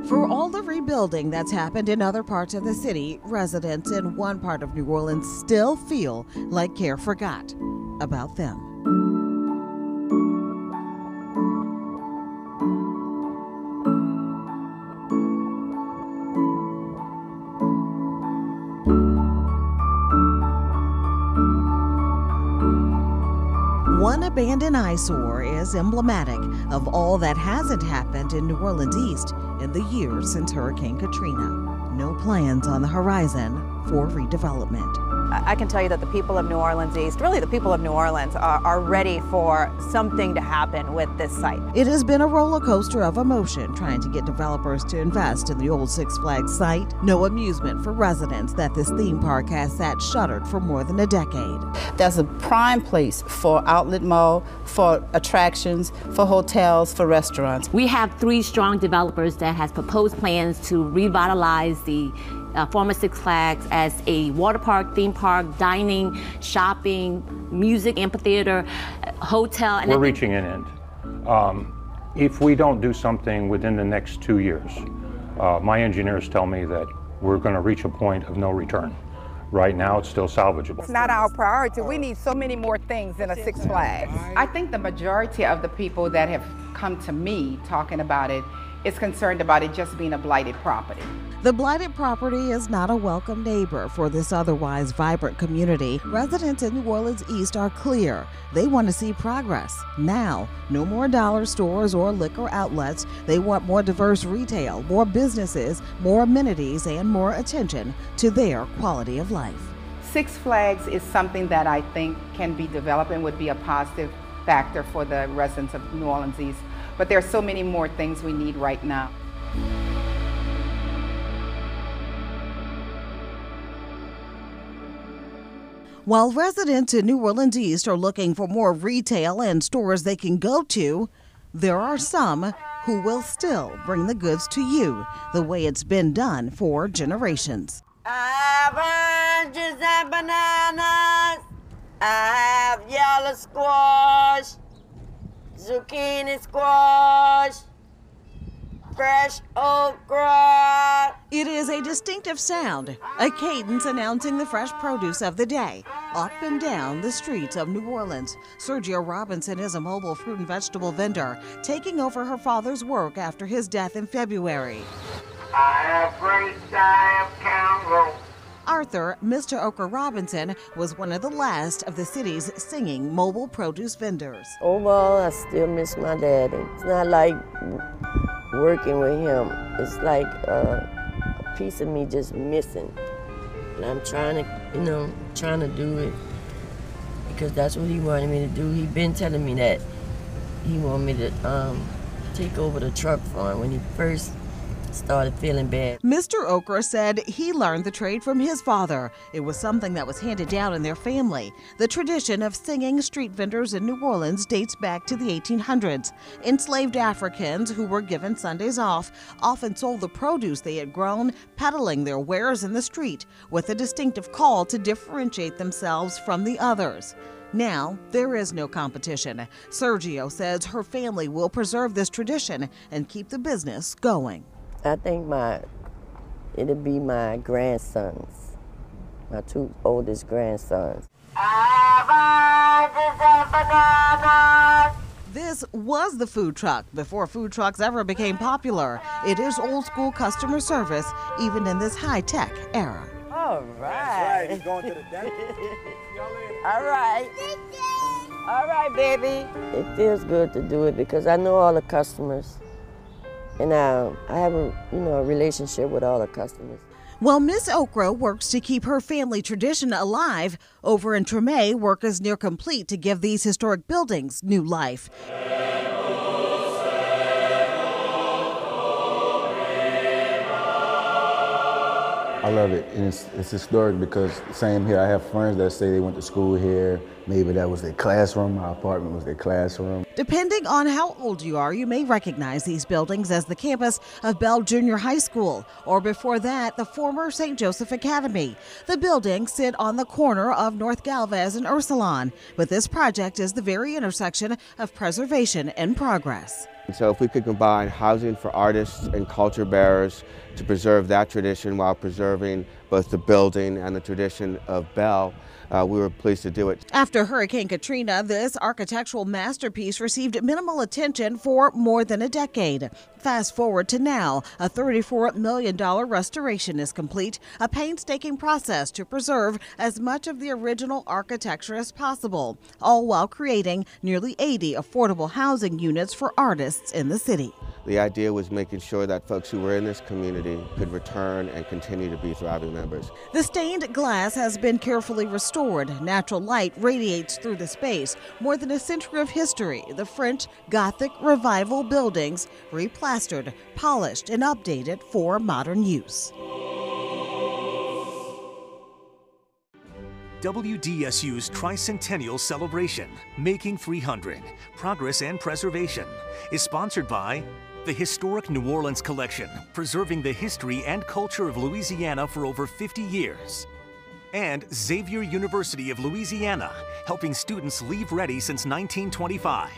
For all the rebuilding that's happened in other parts of the city, residents in one part of New Orleans still feel like care forgot about them. One abandoned eyesore is emblematic of all that hasn't happened in New Orleans East in the years since Hurricane Katrina. No plans on the horizon for redevelopment. I can tell you that the people of New Orleans East, really the people of New Orleans, are ready for something to happen with this site. It has been a roller coaster of emotion trying to get developers to invest in the old Six Flags site. No amusement for residents that this theme park has sat shuttered for more than a decade. That's a prime place for outlet mall, for attractions, for hotels, for restaurants. We have 3 strong developers that has proposed plans to revitalize the former Six Flags as a water park, theme park, dining, shopping, music, amphitheater, hotel. We're reaching an end. If we don't do something within the next 2 years, my engineers tell me that we're going to reach a point of no return. Right now, it's still salvageable. It's not our priority. We need so many more things than a Six Flags. I think the majority of the people that have come to me talking about it is concerned about it just being a blighted property. The blighted property is not a welcome neighbor for this otherwise vibrant community. Residents in New Orleans East are clear. They want to see progress now. No more dollar stores or liquor outlets. They want more diverse retail, more businesses, more amenities, and more attention to their quality of life. Six Flags is something that I think can be developed and would be a positive factor for the residents of New Orleans East. But there are so many more things we need right now. While residents in New Orleans East are looking for more retail and stores they can go to, there are some who will still bring the goods to you the way it's been done for generations. I have oranges and bananas. I have yellow squash, zucchini squash, fresh okra. It is a distinctive sound, a cadence announcing the fresh produce of the day, up and down the streets of New Orleans. Sergio Robinson is a mobile fruit and vegetable vendor, taking over her father's work after his death in February. I have grapes, I have cantaloupe. Arthur, Mr. Okra Robinson, was one of the last of the city's singing mobile produce vendors. Overall, I still miss my daddy. It's not like working with him. It's like a piece of me just missing. And I'm trying to do it because that's what he wanted me to do. He'd been telling me that he wanted me to take over the truck farm when he first started feeling bad. Mr. Okra said he learned the trade from his father. It was something that was handed down in their family. The tradition of singing street vendors in New Orleans dates back to the 1800s. Enslaved Africans who were given Sundays off often sold the produce they had grown, peddling their wares in the street with a distinctive call to differentiate themselves from the others. Now, there is no competition. Sergio says her family will preserve this tradition and keep the business going. I think it'll be my grandsons, my 2 oldest grandsons. This was the food truck before food trucks ever became popular. It is old school customer service, even in this high-tech era. All right. That's right. He's going to the dentist. All right. All right, baby. It feels good to do it because I know all the customers. And I have a relationship with all the customers. While Miss Okra works to keep her family tradition alive, over in Treme, work is near complete to give these historic buildings new life. I love it, and it's historic because same here. I have friends that say they went to school here. Maybe that was their classroom. My apartment was their classroom. Depending on how old you are, you may recognize these buildings as the campus of Bell Junior High School, or before that, the former St. Joseph Academy. The buildings sit on the corner of North Galvez and Ursuline, but this project is the very intersection of preservation and progress. So if we could combine housing for artists and culture bearers to preserve that tradition while preserving both the building and the tradition of Bell, we were pleased to do it. After Hurricane Katrina, this architectural masterpiece received minimal attention for more than a decade. Fast forward to now, a $34 million restoration is complete, a painstaking process to preserve as much of the original architecture as possible, all while creating nearly 80 affordable housing units for artists in the city. The idea was making sure that folks who were in this community could return and continue to be thriving members. The stained glass has been carefully restored. Natural light radiates through the space. More than a century of history, the French Gothic Revival buildings replastered, polished, and updated for modern use. WDSU's Tricentennial Celebration, Making 300, Progress and Preservation, is sponsored by the Historic New Orleans Collection, preserving the history and culture of Louisiana for over 50 years. And Xavier University of Louisiana, helping students leave ready since 1925.